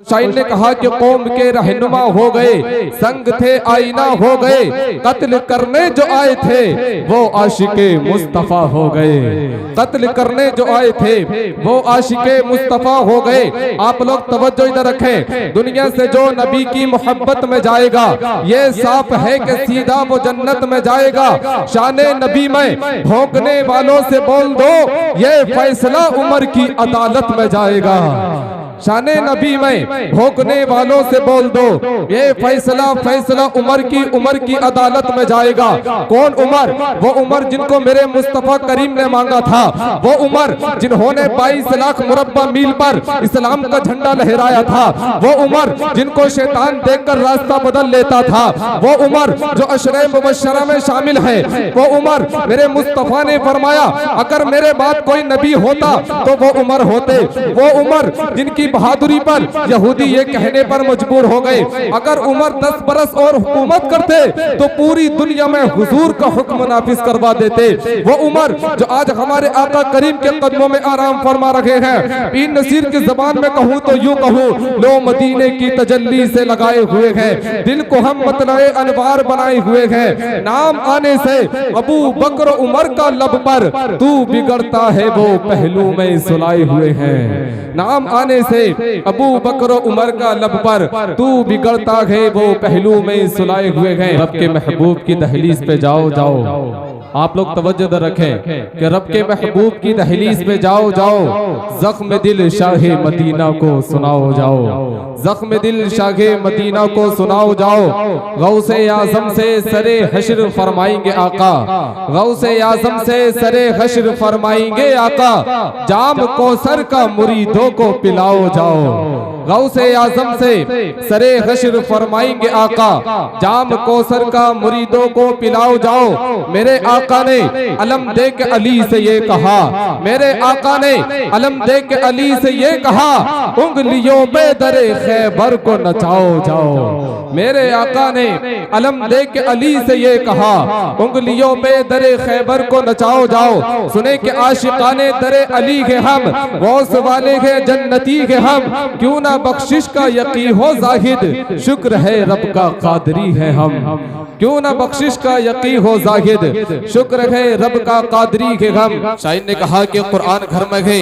Shine ने कहा कि कौम के रहनुमा हो गए, संग थे आईना हो गए, कत्ल करने जो आए थे वो आशिके मुस्तफा हो गए। कत्ल करने जो आए थे वो आशिके मुस्तफा हो गए। आप लोग तवज्जो इधर रखें, दुनिया से जो नबी की मोहब्बत में जाएगा ये साफ है कि सीधा वो जन्नत में जाएगा। शाने नबी में भोंकने वालों से बोल दो ये फैसला उमर की अदालत में जाएगा। शाने नबी में भोंकने वालों से बोल दो ये फैसला उमर की अदालत में जाएगा। कौन उमर? वो उमर जिनको मेरे मुस्तफा करीम ने मांगा था, वो उमर जिन्होंने 22 लाख मुरब्बा मील पर इस्लाम का झंडा लहराया था, वो उमर जिनको शैतान देखकर रास्ता बदल लेता था, वो उमर जो अशरे मुबश्शरा में शामिल है, वो उमर मेरे मुस्तफा ने फरमाया अगर मेरे बाद कोई नबी होता तो वो उमर होते। वो उमर जिनकी बहादुरी पर यहूदी ये कहने पर मजबूर हो गए अगर उमर 10 बरस और हुकूमत करते तो पूरी दुनिया में हुजूर का हुक्म नाफिज करवा देते। वो उमर जो आज हमारे आका करीम के कदमों में आराम फरमा रहे हैं। पीर नसीर की जबान में कहूँ तो यूं कहूँ, लो मदीने की तजल्ली से लगाए हुए हैं, दिल को हम मतलए अनवार बनाए हुए हैं। नाम आने से अबू बकर उमर का लब पर तू बिगड़ता है वो पहलू में सुलाए हुए हैं। नाम आने से अबू बकर उमर का लब पर तू बिगड़ता है वो पहलू में सुलाए हुए हैं। रब के महबूब की दहलीज पे जाओ जाओ। आप लोग तवज्जो रखें कि रब के महबूब की दहलीज पे जाओ जाओ। जख्म दिल शाहे मदीना को सुनाओ जाओ, जख्म दिल शाहे मदीना को सुनाओ जाओ। गौसे आज़म से सरे हश्र फरमाएंगे आका, गौसे आज़म से सरे हश्र फरमाएंगे आका। जाम कौसर का मुरीदों को पिलाओ जाओ। गौसे आज़म से सरे हश्र फरमाएंगे आका, जाम कौसर का मुरीदों को पिलाओ जाओ। मेरे आका ने अलम दे के अली से ये कहा, मेरे आका ने अलम दे के अली से ये कहा, उंगलियों में दरे खैबर को नचाओ जाओ। मेरे आका ने अलम दे के अली से ये कहा, उंगलियों में दरे खैबर को नचाओ जाओ। सुने के आशिकाने दरे अली के हम, गौस वाले के जन्नती के हम, क्यों ना बख्शिश का यकीन हो जाहिद, शुक्र है रब का कादरी है हम। क्यों ना बख्शिश का यकीन हो जाहिद, शुक्र है रब का कादरी के हम। शाइन ने कहा कि कुरान घर में है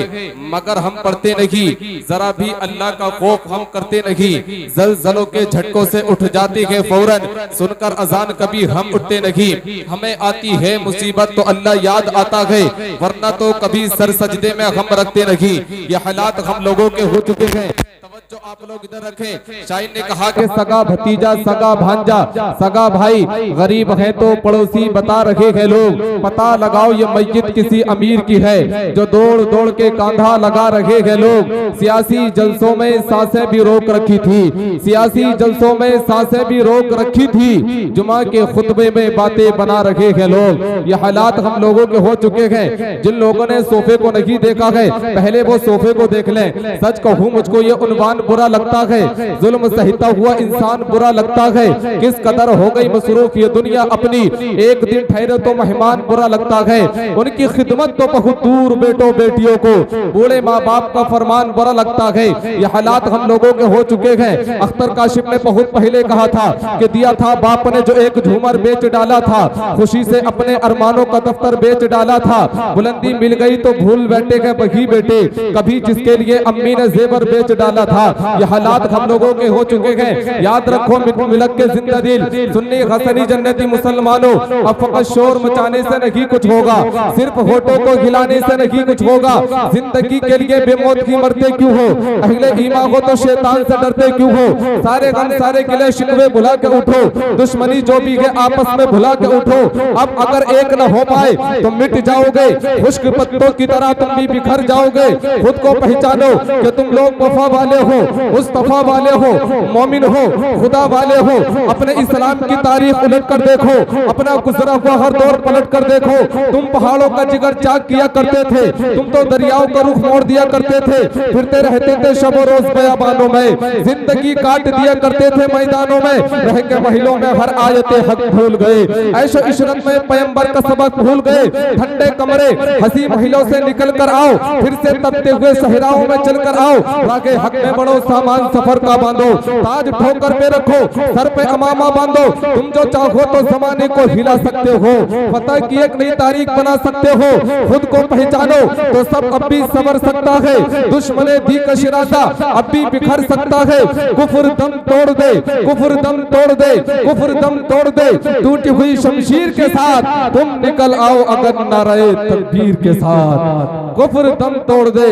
मगर हम पढ़ते नहीं, जरा भी अल्लाह का खौफ हम करते नहीं। जलजलों के झटकों से उठ जाती है फौरन, सुनकर अजान कभी हम उठते नहीं। हमें आती है मुसीबत तो अल्लाह याद आता है, वरना तो कभी सर सजदे में हम रखते नहीं। ये हालात हम लोगों के हो चुके हैं। तवज्जो आप लोग इधर रखें। शाइन ने कहा कि सगा भतीजा, सगा भांजा, सगा भाई, गरीब है तो पड़ोसी बता रहे हैं लोग। पता लगाओ ये मस्जिद किसी अमीर की है जो दौड़ दौड़ के कांधा लगा रहे हैं लोग। सियासी जलसों में सांसें भी रोक रखी थी, सियासी जलसों में सांसें भी रोक रखी थी। जुमा के खुतबे में बातें बना रहे हैं लोग। ये हालात हम लोगों के हो चुके हैं। जिन लोगों ने सोफे को नहीं देखा है पहले वो सोफे को देख लें। सच कहूँ मुझको ये उन्वान बुरा लगता है, जुल्म सहता हुआ इंसान बुरा लगता है। किस कदर हो गई मसरूफ ये दुनिया अपनी, एक दिन ठहरे तो मेहमान बुरा लगता है। उनकी खिदमत तो बहुत दूर बेटों बेटियों को, बूढ़े माँ बाप का फरमान बुरा लगता है। ये हालात हम लोगों के हो चुके हैं। अख्तर काशिफ ने बहुत पहले कहा था कि दिया था बाप ने जो एक झूमर बेच डाला था, खुशी से अपने अरमानों का दफ्तर बेच डाला था। बुलंदी मिल गई तो भूल बैठे गए बही बेटे, कभी जिसके लिए अम्मी ने जेवर बेच डाला था। ये हालात हम लोगों के हो चुके हैं। याद रखो मिलक के जिंदा दिल, सुन्नी हसनी जन्नती मुसलमानों, अब फकत शोर मचाने से नहीं कुछ होगा, सिर्फ होठों को हिलाने से नहीं कुछ होगा। जिंदगी के लिए बेमौत की मरते क्यों हो, अहले ईमान हो तो शैतान से डरते क्यों हो। सारे गम सारे गिले शिकवे भुला के उठो, दुश्मनी जो भी है आपस में भुला के उठो। अब अगर एक न हो पाए तो मिट जाओगे, खुश्क पत्तों की तरह तुम भी बिखर जाओगे। खुद को पहचानो कि तुम लोग वफा वाले हो, मुस्तफा वाले हो, मोमिन हो, खुदा वाले हो। अपने इस्लाम की तारीख उलट कर देखो, अपना गुजरा हुआ हर दौर पलट कर देखो। तुम पहाड़ों का जिगर चाक किया करते थे, तुम तो दरियाओं का रुख मोड़ दिया करते थे, फिरते रहते थे शबो रोज बयाबानों में, जिंदगी काट दिया करते थे मैदानों में, रह के महलों में हर आयते हक भूल गए, ऐशो इशरत में पैगंबर का सबक भूल गए। ठंडे कमरे हंसी महलों से निकल कर आओ, फिर से तपते हुए सहराओं में चल कर आओ, रागे हक में बढ़ो, सामान सफर का बांधो, ताज ठोकर पे रखो, सर पे अमामा बांधो, तुम जो चाहो तो जमाने को हिला सकते हो, फतह की एक नई तारीख बना सकते हो, खुद को पहचानो तो सब अब भी संवर सकता है, दुश्मने दी का शिराजा अब भी बिखर सकता है, कुफर दम तोड़ दे, कुफर दम तोड़ दे, कुफर दम तोड़ दे, टूटी हुई शमशीर के साथ तुम निकल आओ अगर नारे तकबीर के साथ, कुफर दम तोड़ दे,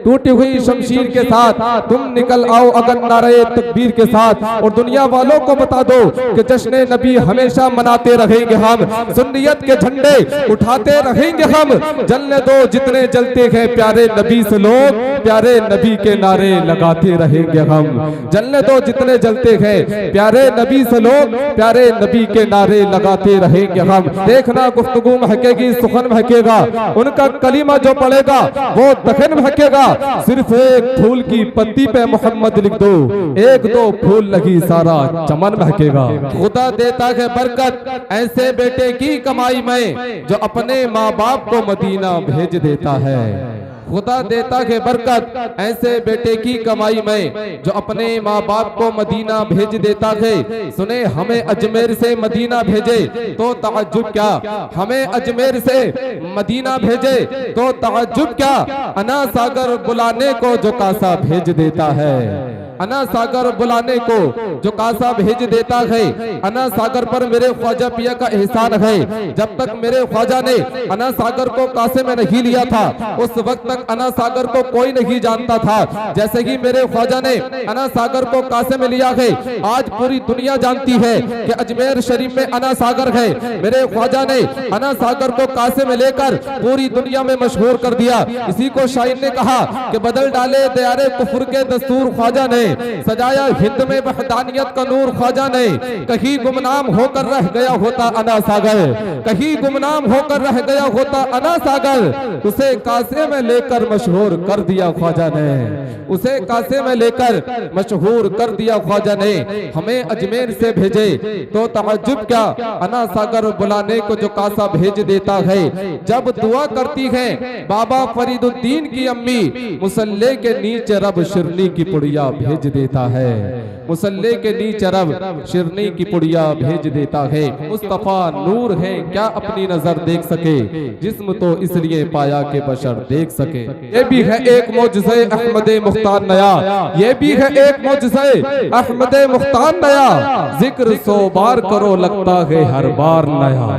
टूटी हुई शमशीर के साथ तुम निकल आओ अगर नारे तकबीर के साथ। और दुनिया वालों को बता दो कि जश्न नबी हमेशा मनाते रहेंगे हम, सुन्नियत के झंडे उठाते रहेंगे हम, जलने दो जितने जलते हैं प्यारे नबी से लोग, प्यारे नबी के नारे लगाते रहेंगे हम, जलने दो जितने जलते हैं प्यारे नबी से लोग, प्यारे नबी के नारे लगाते रहेंगे हम। देखना गुफ्तगू महकेगी, सुखन महकेगा, उनका कलीमा जो पड़ेगा वो दखन महकेगा, सिर्फ एक फूल की पत्ती पे मोहम्मद लिख दो, एक दो फूल लगी सारा चमन महकेगा। खुदा देता है बरकत ऐसे बेटे की कमाई में जो अपने माँ बाप को मदीना भेज देता है, खुदा देता है बरकत ऐसे बेटे की कमाई में जो अपने माँ बाप को मदीना भेज देता है। सुने हमें अजमेर से मदीना भेजे तो ताज्जुब क्या, हमें अजमेर से मदीना भेजे तो ताज्जुब क्या, अना सागर बुलाने को जो कासा भेज देता है, अना सागर बुलाने को जो कासा भेज देता है, अना सागर पर मेरे ख्वाजा पिया का एहसान है, जब तक मेरे ख्वाजा ने अना सागर को कासे में नहीं लिया था उस वक्त तक अना सागर को कोई नहीं जानता था, जैसे ही मेरे ख्वाजा ने अना सागर को कासे में लिया है आज पूरी दुनिया जानती है कि अजमेर शरीफ में अना सागर है। मेरे ख्वाजा ने अना सागर को कासे में लेकर पूरी दुनिया में मशहूर कर दिया। इसी को शायर ने कहा कि बदल डाले दयारे कुफर के दस्तूर ख्वाजा ने, सजाया हिंद में वहदानियत का नूर ख्वाजा ने, कहीं गुमनाम होकर रह गया होता अना सागर, कहीं गुमनाम होकर रह गया होता अना सागर, उसे कासे में लेकर मशहूर कर दिया ख्वाजा ने, उसे कासे में लेकर मशहूर कर दिया ख्वाजा ने। हमें अजमेर से भेजे तो ताज्जुब क्या, अना सागर बुलाने को जो कासा भेज देता है। जब दुआ करती है बाबा फरीदुद्दीन की अम्मी, मुसल्ले के नीचे रब शिरनी की पुड़िया भेज देता है, मुसल्ले के नीचे रब शिरनी की पुड़िया भेज देता है। मुस्तफा नूर है क्या अपनी नजर देख सके, जिस्म तो इसलिए पाया के बशर देख सके। ये भी है एक मौजज़े अहमदे मुख्तार नया, ये भी है एक मौजज़े अहमदे मुख्तार नया, जिक्र 100 बार करो लगता है हर बार नया।